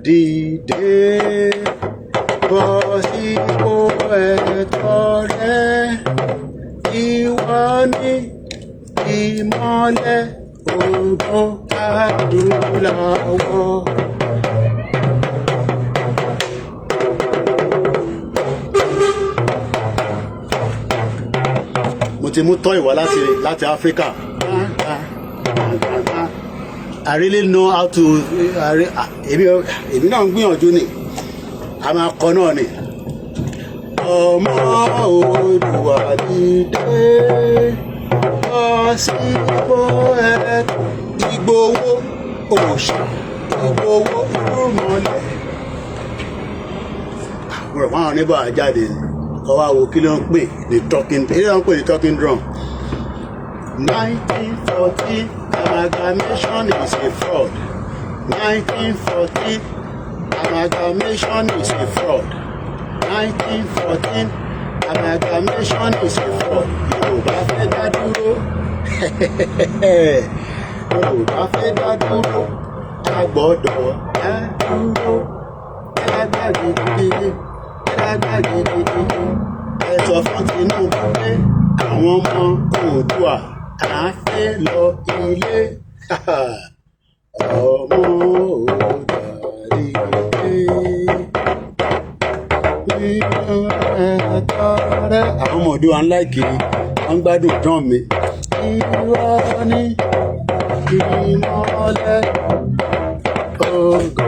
Dìde bọ́ sípò ẹ̀tọ́ rẹ, ìwọ ni ìmọ́lẹ̀ ògo adúláwọ̀. Mo ti mú tọ́ ìwà láti Áfíríkà. I really know how to èmi náà ń gbìyànjú ni a máa kọ náà ni. Ọmọ Oòduà dìde bọ́ sípò ẹ̀tọ́. Ìgbòho òòṣà, Ìgbòho ìrúmọlẹ̀. Àwọn ọ̀rọ̀ àwọn oníbà jáde kọ́ wá wo kí ló ń pè ní talking drum. 1914 amalgamation is a fraud. 1914 amalgamation is a fraud. 1914 amalgamation is a fraud. Yorùbá fẹ́ dá dúró. Yorùbá fẹ́ dá dúró. A gbọ́dọ̀ dá dúró. Ẹ sọ fún Tinubu pé àwọn ọmọ Oòduà à ń fẹ́ lọ ilé. Ọmọ Oòduà dìde. Àwọn ọmọ Oòduà ńlá kiri wọ́n ń gbádùn drum mi. Ìwọ ni ìmọ́lẹ̀ ògo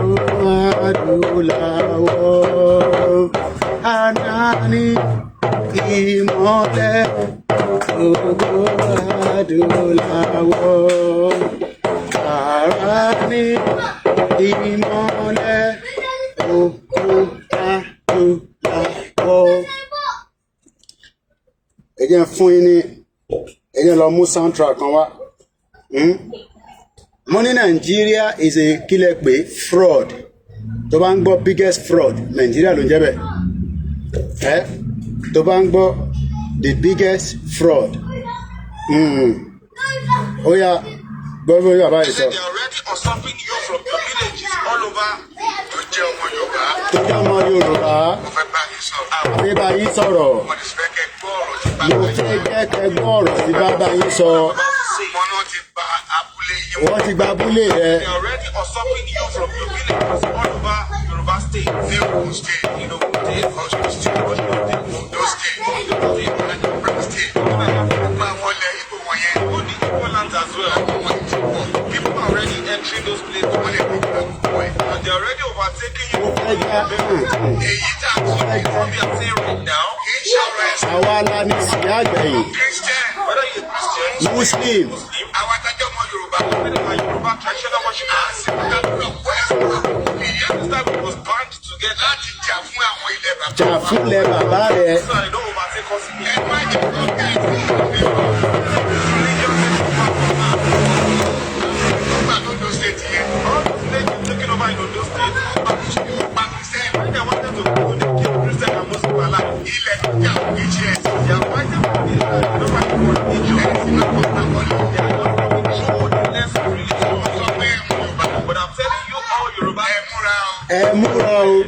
adúláwọ̀. Ànáni ìmọ́lẹ̀ ògo adúláwọ̀. Àrá ni ìmọ́lẹ̀ ògo adúláwọ̀. Ẹ jẹ́ fún yín ní ẹ jẹ́ lọ mú soundtrack kan wá. Mo ní Nàìjíríà is a kílẹ̀ pé fraud. Tó bá ń gbọ́ biggest fraud Nàìjíríà ló ń jẹ́ bẹ́ẹ̀. Tó bá ń gbọ́ the biggest fraud. Ó yá gbọ́dọ̀ yóò bá yìí sọ. They are already usurping you from your villages all over. Tó jẹ́ ọmọ Yorùbá. Tó jẹ́ ọmọ Yorùbá. Mo fẹ́ bá yín sọ̀rọ̀. Àbí bá yín sọ̀rọ̀. Mo ti fẹ́ kẹ́ gbọ́ ọ̀rọ̀ tí bá Mo fẹ́ jẹ́ kẹ́ gbọ́ ọ̀rọ̀ tí bàbá yín sọ. Wọ́n náà ti gba abúlé yín. Wọ́n ti gba abúlé rẹ. They are already usurping you from your villages all over Yorùbá state. Ní Ogun state, Enugu state, Ọ̀ṣun state, Ondo state, Anambra state. Gbogbo àwọn ilẹ̀ Ìgbò wọ̀nyẹn. Ó ní Igbo lands as well. People are already entering those places. And they are already overtaking you. Èyí tá a tún ní what we are saying right now. Insurance. Àwa la ní sí àgbẹ̀yìn. Christian. Whether you're Christian. Muslim. Àwọn adájọ́ ọmọ Yorùbá. Yorùbá traditional worship. It was band together. Láti jà fún àwọn ilẹ̀ bàbá. Jà fún ilẹ̀ bàbá rẹ̀. So I don't overtake us again. Taking over in Ondo State. When they wanted to kill Christian and Muslim alike, he let them down. They are fighting for this. They don't fight for religion. But I'm telling you all Yoruba, Ẹ múra o.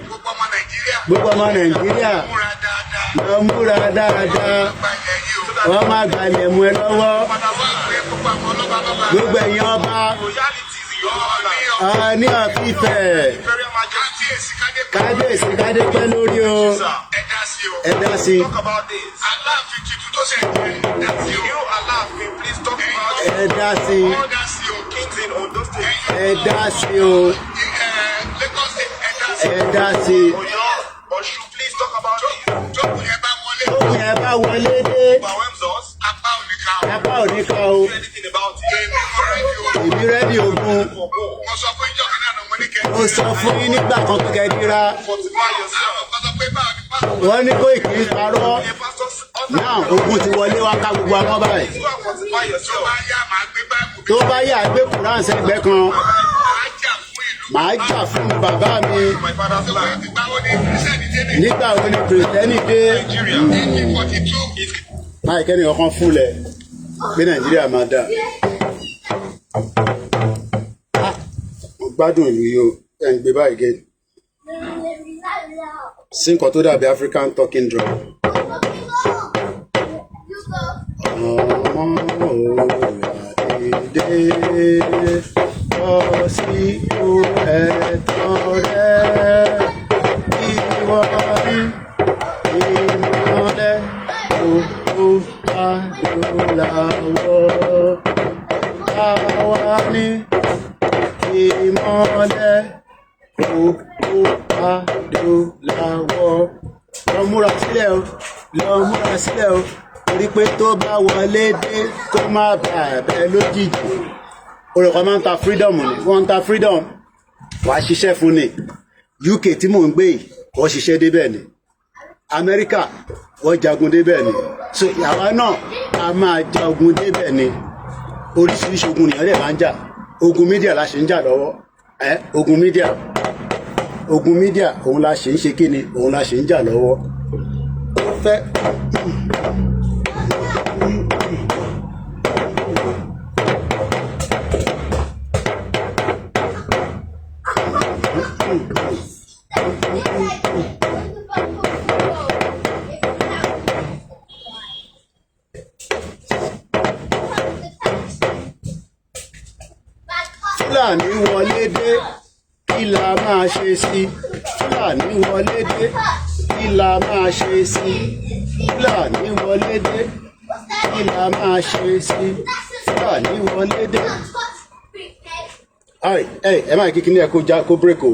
Gbogbo ọmọ Nàìjíríà. Lọ múra dáadáa. Wọ́n máa gbalẹ̀ mú ẹ lọ́wọ́. Gbogbo ẹ̀yin ọba. Ní àfífẹ́. Kábíyèsí kádé pẹ́ lórí o. Ẹ dá sí. Ẹ dá sí. Ẹ dá sí o. Ẹ dá sí. Tókùn yẹn bá wọlé dé. Apá ò ní ká o. Èmi rẹ́dí ogun. Mo sọ fún yín nígbà kan kẹ́kẹ́ dira. Wọ́n ní Koiki parọ́. Náà ogun ti wọlé wá ká gbogbo àwọn báyìí. Tó bá yà gbé Quran sẹ́gbẹ́ kan. Màá jà fún bàbá mi. Nígbà wo ni Kìrìsìtẹ́nì dé? Máa kẹ́ni ọkàn fúnlẹ̀ pé Nàìjíríà máa dà. Mo gbádùn ìlú yìí o. and be by again. Sing or to that be African talking drum. Lọ múra sílẹ̀ o, lọ múra sílẹ̀ o, torí pé tó bá wọlé dé kó má bàa bẹ́ẹ̀ lójijì. Olùkọ́ máa ń ta freedom ni, wọ́n ń ta freedom, wàá ṣiṣẹ́ fún ni. UK tí mò ń gbé yìí, wọ́n ṣiṣẹ́ débẹ̀ ni. Amẹ́ríkà, wọ́n jagun débẹ̀ ni. So àwa náà a máa jagun débẹ̀ ni. Oríṣiríṣi ogun nìyẹn lè máa ń jà. Ogun mídíà la ṣe ń jà lọ́wọ́. Ogun mídíà òun la ṣe ń ṣe kíni, òun la ṣe ń jà lọ́wọ́. Ó fẹ́ Fúlàní wọlé dé, kí la máa ṣe sí? Fúlàní wọlé dé, kí la máa ṣe sí? Fúlàní wọlé dé, kí la máa ṣe sí? Fúlàní wọlé dé. Ẹ máa kí kíní ẹ kó break o.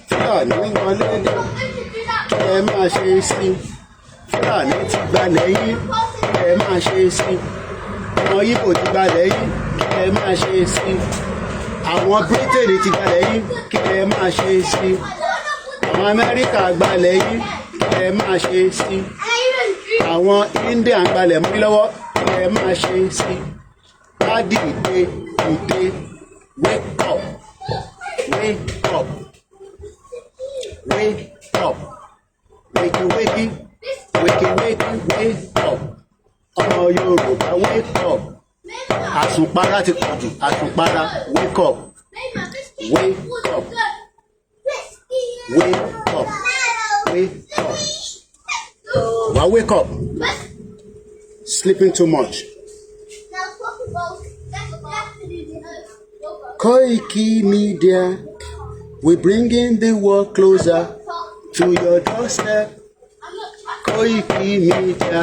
Fúlàní wọlé dé, kí ẹ máa ṣe sí? Fúlàní ti gbalẹ̀ yín, kí ẹ máa ṣe sí? Àwọn Yíbò ti gbalẹ̀ yín, kí ẹ máa ṣe sí? Àwọn Britain ti gbalẹ̀ yín, kí ẹ máa ṣe sí? Àwọn Amẹ́ríkà gbalẹ̀ yín, kí ẹ máa ṣe sí? Àwọn India gbalẹ̀ mú lọ́wọ́, kí ẹ máa ṣe sí? Ká dìde, wake up, wake up, wake up, wakey wakey, wakey wakey, wake up. Ọmọ Yorùbá wake up. Àsùnpara ti pọ̀ jù, àsùnpara wake up, wake up, wake up, wake up. Why wake up? Sleeping too much. KOIKIMEDIA, we're bringing the world closer to your doorstep. KOIKIMEDIA,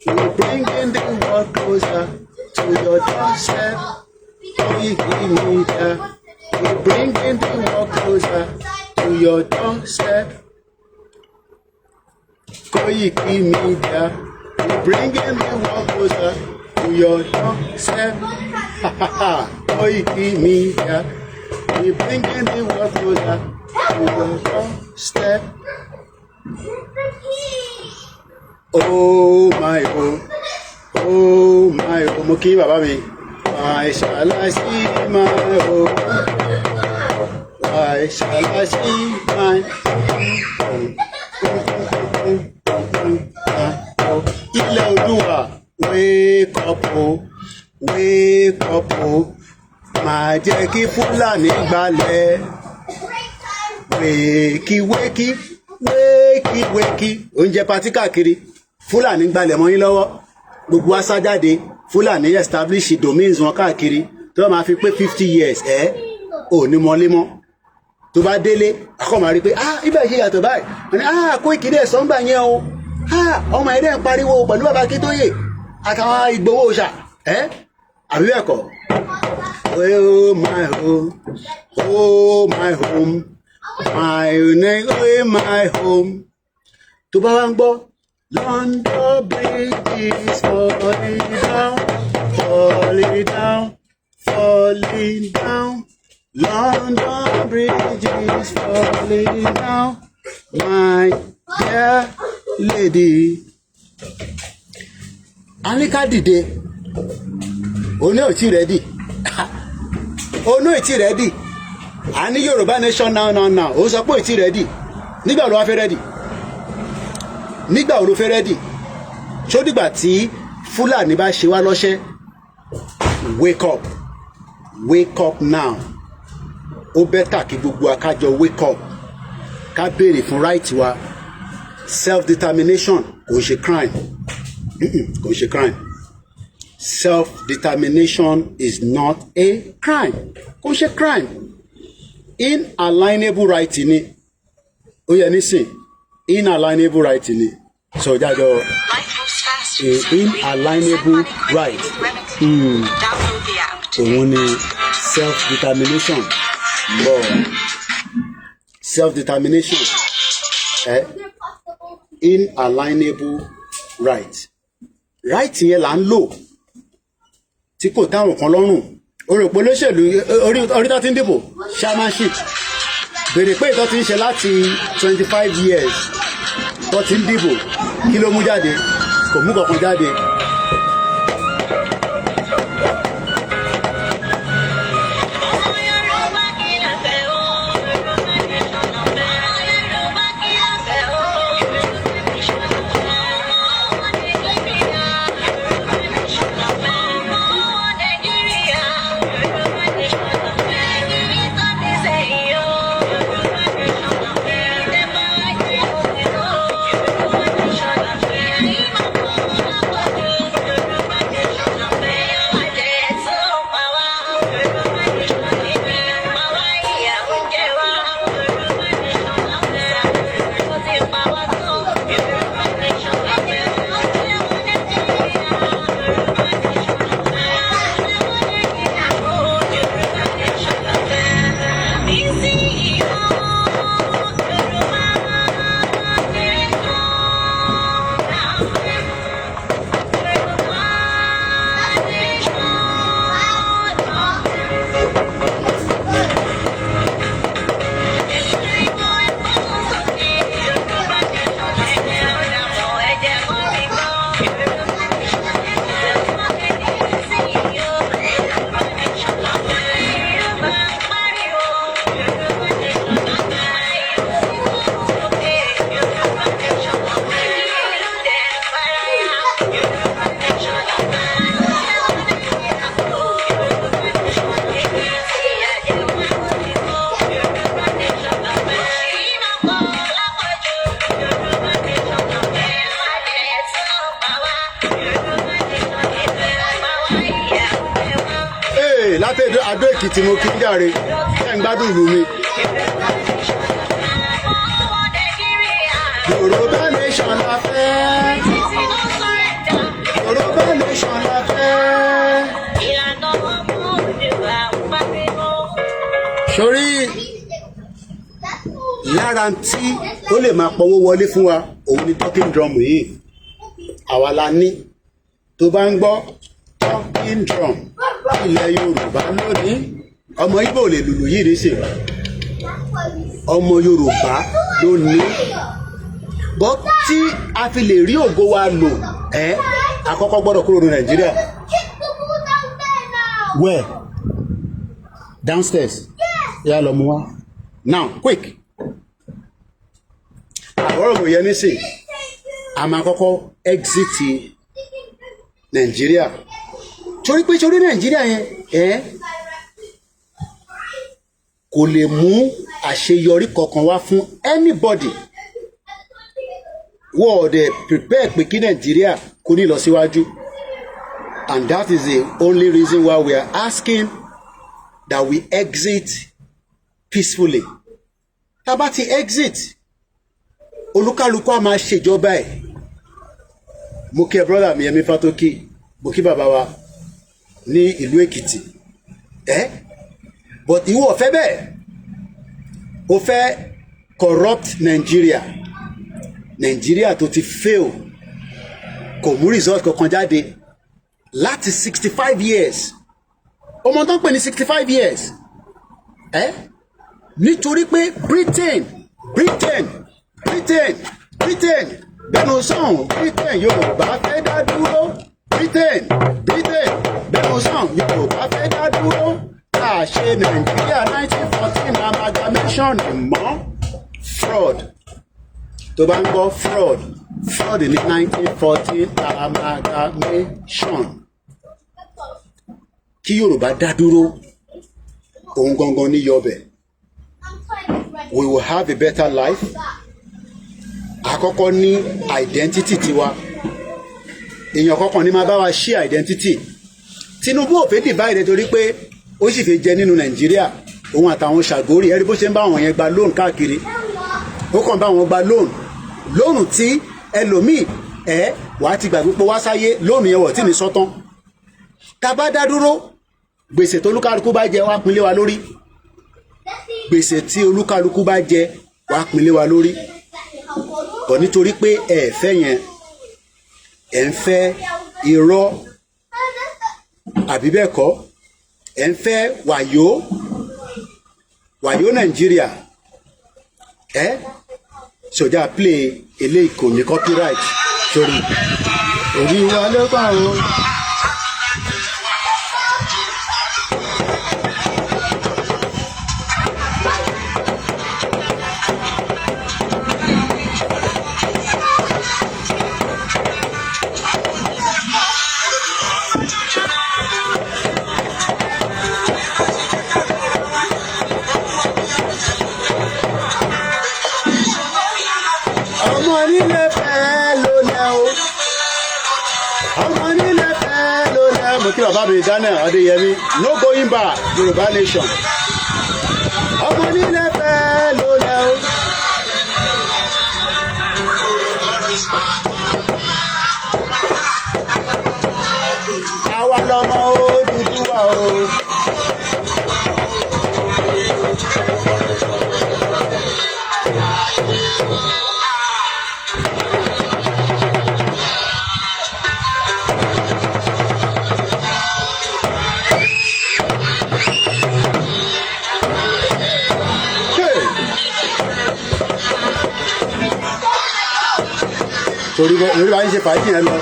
we're bringing the world closer to your doorstep. KOIKIMEDIA, we're bringing the world closer to your doorstep. KOIKIMEDIA, we're bringing the world closer to your doorstep. KOIKIMEDIA, we're bringing the world closer to your doorstep. Oh my oh. Oh my oh, mo kí bàbá mi. Why shall I see my oh? Why shall I see my oh? Ilẹ̀ Olúwa, wake up oh, wake up oh. Má jẹ́ kí Fúlàní gbalẹ̀. Wéèkì wéèkì, wéèkì wéèkì. Oúnjẹ patí káàkiri, Fúlàní gbalẹ̀ mọ́ yín lọ́wọ́. Gbogbo wa sá jáde, Fúlàní establish domains wọn káàkiri tó máa fi pé 50 years ò ní mọ́lé mọ́. Tó bá délé akọ́ máa rí pé ibẹ̀ ṣe yàtọ̀ báyìí wọ́n ní Kóìkì dẹ̀ sọ́ngbà yẹn o ọmọ ẹ̀dẹ̀ ń pariwo pẹ̀lú bàbá Akíntóyè àtàwọn Ìgbòho ṣà àbí bẹ́ẹ̀ kọ́. Oh my home, oh my home, my my home. Tó bá wá ń gbọ́ London Bridge is falling down, falling down, falling down. London Bridge is falling down, my dear lady. Anika dìde, oní ò tí ready, oní ò tí ready. A ní Yorùbá nation now. Ó sọ pé ò tí ready. Nígbà wo ló wá fẹ́ ready? Nígbà wo ló fẹ́ ready? Ṣó dìgbà tí Fúlàní bá ṣe wá lọ́ṣẹ́? Wake up, wake up now. ó bẹ́tà kí gbogbo akájọ wake up ká béèrè fún right wa. Self determination kò ṣe crime, kò ṣe crime. Self determination is not a crime, kò ṣe crime. Inalienable right ni ó yẹ nísìn, inalienable right ni sọ jájọ inalienable right òun ni self determination lọ self determination inalienable right yẹn là ń lò tí kò táwọn kan lọ́rùn. Oròpó olóṣèlú orí tó ti ń dìbò chairmanship bèrè pé ìtọ́ ti ń ṣe láti 25 years tó ti ń dìbò kí ló mú jáde? Kò mú kankan jáde. Láti Adó Èkìtì mo kí ń jàre ẹ̀ ń gbádùn ìlú mi. Yorùbá nation la fẹ́. Yorùbá nation la fẹ́. Sórí lára tí ó lè máa pọwó wọlé fún wa òun ni talking drum yìí. Àwa la ní tó bá ń gbọ́ talking drum ilẹ̀ Yorùbá lónìí. Ọmọ Ìgbò lè lùlù yìí rí sí, ọmọ Yorùbá lónìí. Bọ́ tí a fi lè rí ògo wa lò àkọ́kọ́ gbọ́dọ̀ kúrò ní Nàìjíríà. Where? Downstairs. Yà lọ mú wá. Now quick. Àwọn ọ̀rọ̀ yẹn ní sìn a máa kọ́kọ́ exit Nàìjíríà. Torí pé torí Nàìjíríà yẹn kò lè mú àṣeyọrí kankan wá fún anybody. Wọ́n dẹ̀ prepare pé kí Nàìjíríà kó ní lọ síwájú. And that is the only reason why we are asking that we exit peacefully. Tá bá ti exit, olúkálùkù á máa ṣèjọba ẹ̀. Mo kí ẹ brother mi Yẹmí Fátókì, mo kí bàbá wa ní ìlú Èkìtì. But ìwọ ò fẹ́ bẹ́ẹ̀. Ó fẹ́ corrupt Nigeria. Nigeria tó ti fail. Kò mú result kankan jáde láti 65 years. Ọmọ tó ń pè ní 65 years. Nítorí pé Britain bẹ́ẹ̀ni sàn Britain Yorùbá fẹ́ dá dúró. Britain bẹ́ẹ̀ni sàn Yorùbá fẹ́ dá dúró. Tá a ṣe Nàìjíríà 1914 amalgamation mọ́ fraud. Tó bá ń gbọ́ fraud ní 1914 amalgamation. Kí Yorùbá dá dúró òun gangan ní yọbẹ̀. we will have a better life. Àkọ́kọ́ ní identity tiwa. Èèyàn kọ̀ọ̀kan ní máa bá wa share identity. Tinubu ò fẹ́ divide torí pé ó sì fẹ́ jẹ nínú Nàìjíríà. Òun àtàwọn Ṣàgórì ẹ̀rí bó ṣe ń bá àwọn yẹn gba loan káàkiri. Ó kàn bá wọn gba loan tí ẹlòmíì wàá ti gbàgbé pé wá sáyé loan yẹn wọ̀ tí ní sọ́tán. Tá bá dá dúró gbèsè tó olúkálukú bá jẹ wá pinlé wa lórí. Gbèsè tí olúkálukú bá jẹ wá pinlé wa lórí. Bọ̀ nítorí pé ẹ fẹ́ yẹn ẹ ń fẹ́ irọ́ àbí bẹ́ẹ̀ kọ́ ẹ ń fẹ́ wàyó Nàìjíríà sọjá play eléyìí kò ní copyright sórí orí wa ló bá wọn. Kí bàbá mi Daniel Adéyẹmí no going back Yorùbá nation. Ọmọ nílẹ̀ fẹ́ ló lẹ́ o. Àwa lọmọ Odùduwà o. Torí bá ń ṣe fàájì yẹn lọ.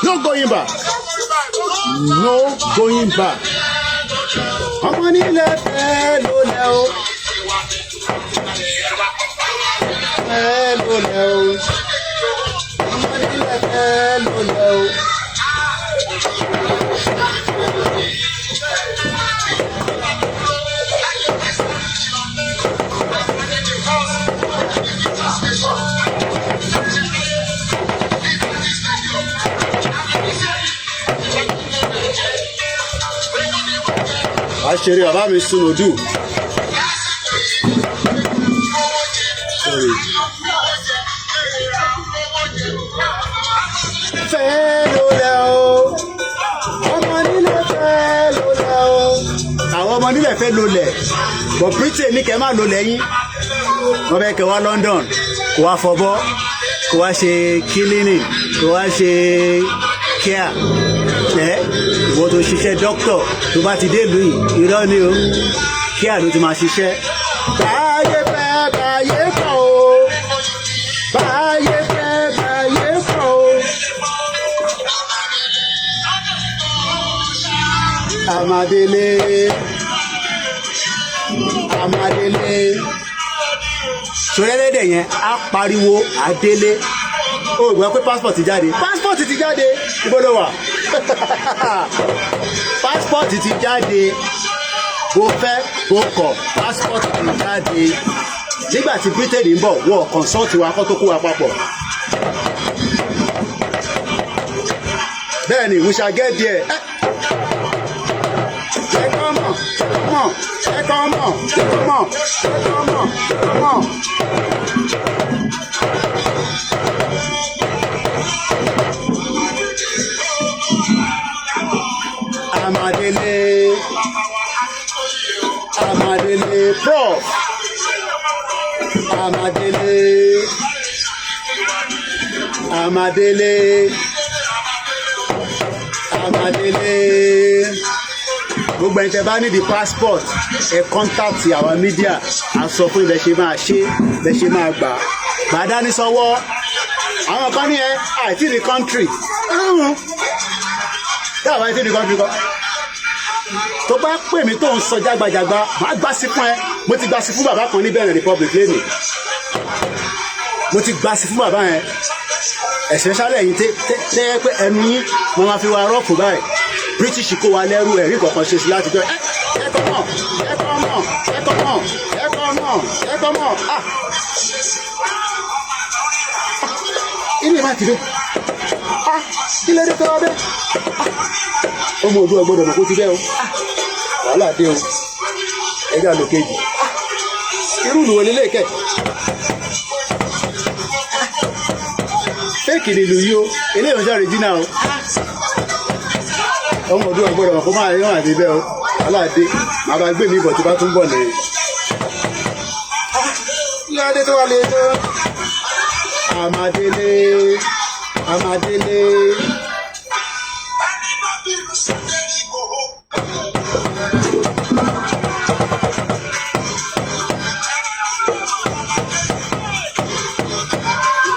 No going back. No going back. Ọmọ nílẹ̀ fẹ́ ló lẹ́ o. Fẹ́ ló lẹ́ o. Ọmọ nílẹ̀ fẹ́ ló lẹ́ o. Àṣírí bàbá mi Sunodu. Fẹ́ ló lẹ́ o. Ọmọ nílẹ̀ fẹ́ ló lẹ́ o. Àwọn ọmọ nílẹ̀ fẹ́ ló lẹ̀. But Britain ní kẹ́ máa lò lẹ́yìn. Wọ́n fẹ́ kẹ́ wá London. Kò wá fọbọ́. Kò wá ṣe kílínì. Kò wá ṣe kíá. Ìwọ tó ṣiṣẹ́ dókítọ̀ tó bá ti dé ìlú yìí irọ́ ni o kí àlọ́ ti máa ṣiṣẹ́. Báyé fẹ́ báyé kọ̀ o. Báyé fẹ́ báyé kọ̀ o. Amadele sọ̀rẹ́lẹ́dẹ̀ yẹn á pariwo àdélé. Ó gbọ́ pé passport ti jáde. Passport ti jáde. Ibo ló wà? Passport ti jáde. Bó fẹ́ bó kọ̀ passport ti jáde. Nígbà tí Britain ń bọ̀ wọ́n consult wa kó tó kó wa papọ̀. Bẹ́ẹ̀ni we shall get there. Come on. come on, come on, come on, come on. Amadele, Prof. Amadele. Gbogbo ẹni tẹ́ bá ní di passport ẹ contact àwọn media a sọ fún ibẹ̀ ṣe máa ṣe ibẹ̀ ṣe máa gbà dání sọ́wọ́ àwọn kan ní ẹ àìtí ní country tí àwọn àìtí ní country kan tó bá pè mí tó ń sọ jágbajàgba máa gbà sí fún ẹ mo ti gbà sí fún bàbá kan ní Benin Republic lẹ́nu mo ti gbà sí fún bàbá yẹn especially ẹ̀yin tẹ́ pé ẹnu yín mo máa fi wá rọ́ọ̀kù báyìí British kó wa lẹ́rú ẹ̀rí kankan ṣe sí láti jọ ẹ kọ́ mọ̀ ilé má ti dé ilé dé tọ́ bẹ́ ọmọ ojú ọgbọ́dọ̀ mọ̀ kó ti bẹ́ o wàhálà dé o ẹgbẹ́ àlòkejì irú ìlú wọlé lẹ́ẹ̀kẹ́ fẹ́ẹ̀kì nílùú yìí o ilé ìránṣẹ́ regina o ọmọ ọdún ọgbọ́dọ̀ mọ̀ kó máa rí wọn àti bẹ́ o wàhálà dé màá bá gbé mi bọ̀ tí bá tún bọ̀ nìyẹn ilé adé tó wà lè tó Amadele.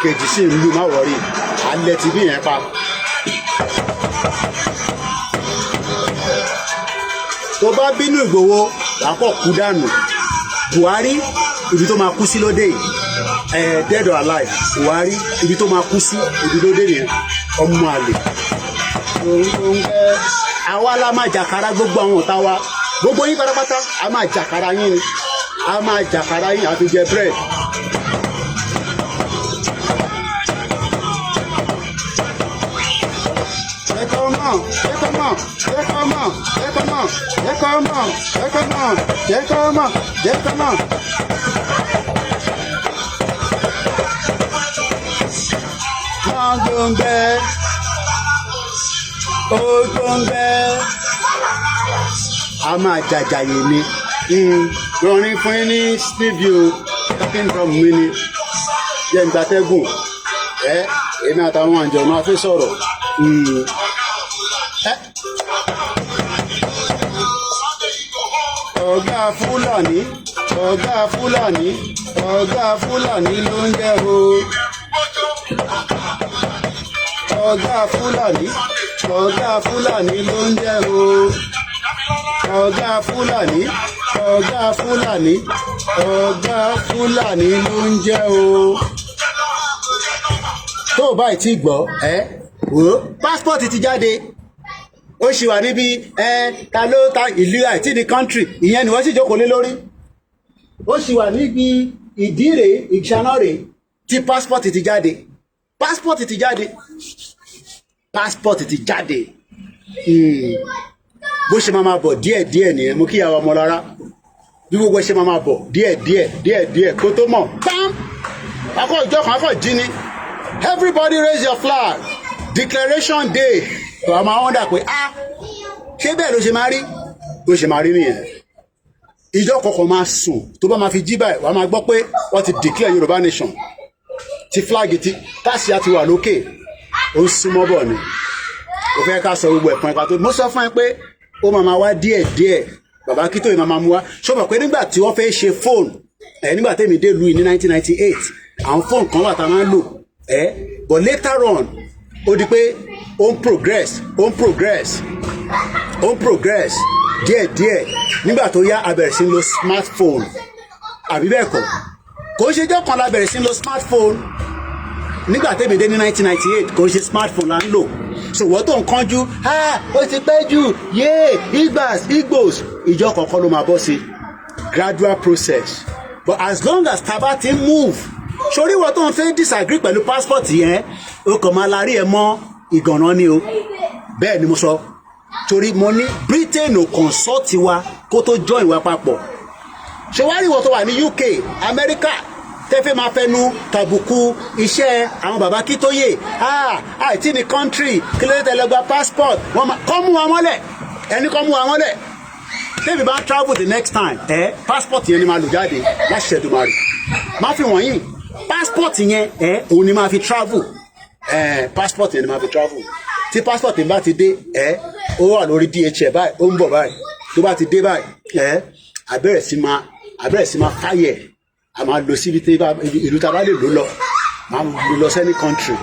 Kejì sí ìlú má wọrí alẹ́ ti bí yẹn pa. Tó bá bínú Ìgbòho làpọ̀ kú dànù Buhari ibi tó máa kú sí lóde yìí dead or alive Buhari ibi tó máa kú sí ibi lóde yẹn ọmọ àlè àwa la máa jàkàrà gbogbo àwọn ọ̀tá wa gbogbo yín pátápátá a máa jàkàrà yín ni a máa jàkàrà yín àfi jẹ bread. A máa jàjàyè ni rọrin fún yín ní studio talking drum mi ni jẹ́ ìgbàtẹ́gùn èmi àtàwọn àjọ máa fi sọ̀rọ̀ ọ̀gá Fúlàní ló ń jẹ́ o ọ̀gá Fúlàní ló ń jẹ́ o ọ̀gá Fúlàní ló ń jẹ́ o tó o báyìí ti gbọ́ wò ó passport ti jáde ó ṣì wà níbi ta ló ta ìlú àìtí ní country ìyẹn ni wọ́n sì jókòó lé lórí ó ṣì wà níbi ìdíre ìṣánáre tí passport ti jáde bó ṣe máa bọ̀ díẹ̀díẹ̀ nìyẹn mo kíyàwó ọmọ lára bí gbogbo ṣe máa bọ̀ díẹ̀díẹ̀ kó tó mọ̀ pam akọ ìjọ kan akọ jí ni everybody raise your flag declaration day tó a máa wọ́n dà pé ṣé bẹ́ẹ̀ ló ṣe máa rí bó ṣe máa rí nìyẹn ìjọ kọ̀ọ̀kan máa sùn tó bá máa fi jí báyìí wàá máa gbọ́ pé wọ́n ti declare Yorùbá nation ti flag ti táṣíà ti wà lókè ó ń súnmọ́ bọ̀ ni ó fẹ́ ká sọ gbogbo ẹ̀pọ̀n ẹ̀ka tó mo sọ fún ẹ pé ó máa wá díẹ̀díẹ̀ bàbá kí tó yìí máa mú wá ṣọ́bọ̀ pé nígbà tí wọ́n fẹ́ ṣe fóònù nígbà tẹ́mi dé lu ní 1998 àwọn fóònù kan wà tá a máa ń lò but later on ó di pé ó ń progress díẹ̀díẹ̀ nígbà tó yá a bẹ̀rẹ̀ sí ń lo smartphone àbí bẹ́ẹ̀ kọ́ kò ń ṣe jọ́ kan la bẹ̀rẹ̀ sí ń lo smartphone nígbà tẹ́mi dé ní 1998 kò ń ṣe smartphone la ń lò so wọ́n tó ń kánjú ó ti pẹ́ jù igbos ìjọ kọ̀ọ̀kan ló máa bọ́ sí gradual process but as long as taba ti move sórí wọ́n tó ń fẹ́ disagree pẹ̀lú passport yẹn o kàn máa larí ẹ mọ́ ìgànnà ni o bẹ́ẹ̀ ni mo sọ torí mo ní Britain ò consult wa kó tó join wa papọ̀ ṣé wàá rí ìwọ tó wà ní UK America tẹ́fẹ́ máa fẹnu tàbùkù iṣẹ́ àwọn bàbá Kítóyè àìtí ní country kí ló dé tẹ́lẹ̀ gba passport wọ́n máa kọ́ mú wa mọ́lẹ̀ ẹni kọ́ mú wa mọ́lẹ̀ tẹ́fẹ́ bá travel the next time passport yẹn ni máa lò jáde láti ṣẹ̀dùmarè máa fi wọ̀nyí passport yẹn òun ni máa fi travel passport yẹn ni máa fi travel tí passport yẹn bá ti dé ó wà lórí DHL báyìí ó ń bọ̀ báyìí tó bá ti dé báyìí àbẹ̀rẹ̀ sí máa fáyẹ̀ a máa lọ síbi tí ìlú tá a bá lè lò lọ máa lọ sẹ́ni country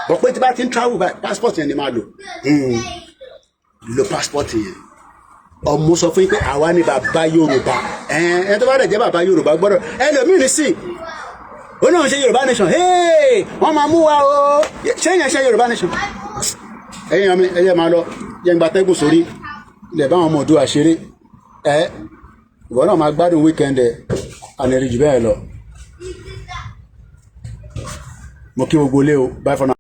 bọ̀ pé tí bá ti ń travel báyìí passport yẹn ni máa lò lo passport yẹn ọmọ sọ fún yín pé àwa ni bàbá Yorùbá ẹ tó bá dẹ̀ jẹ́ bàbá Yorùbá gbọ́dọ̀ ẹlòmíì ní sí ó náà ṣe Yorùbá nation wọ́n máa mú wa o ṣé èèyàn ṣe Yorùbá nation ẹ̀yin ọmọ ẹ̀yẹ máa lọ yẹn gba tẹ́gùn sórí ilẹ̀ báwọn ọmọ òdua ṣeré ìwọ náà máa gbádùn weekend àlẹ́ rí jù bẹ́ẹ̀ lọ mo kí gbogbo lé o bye for now.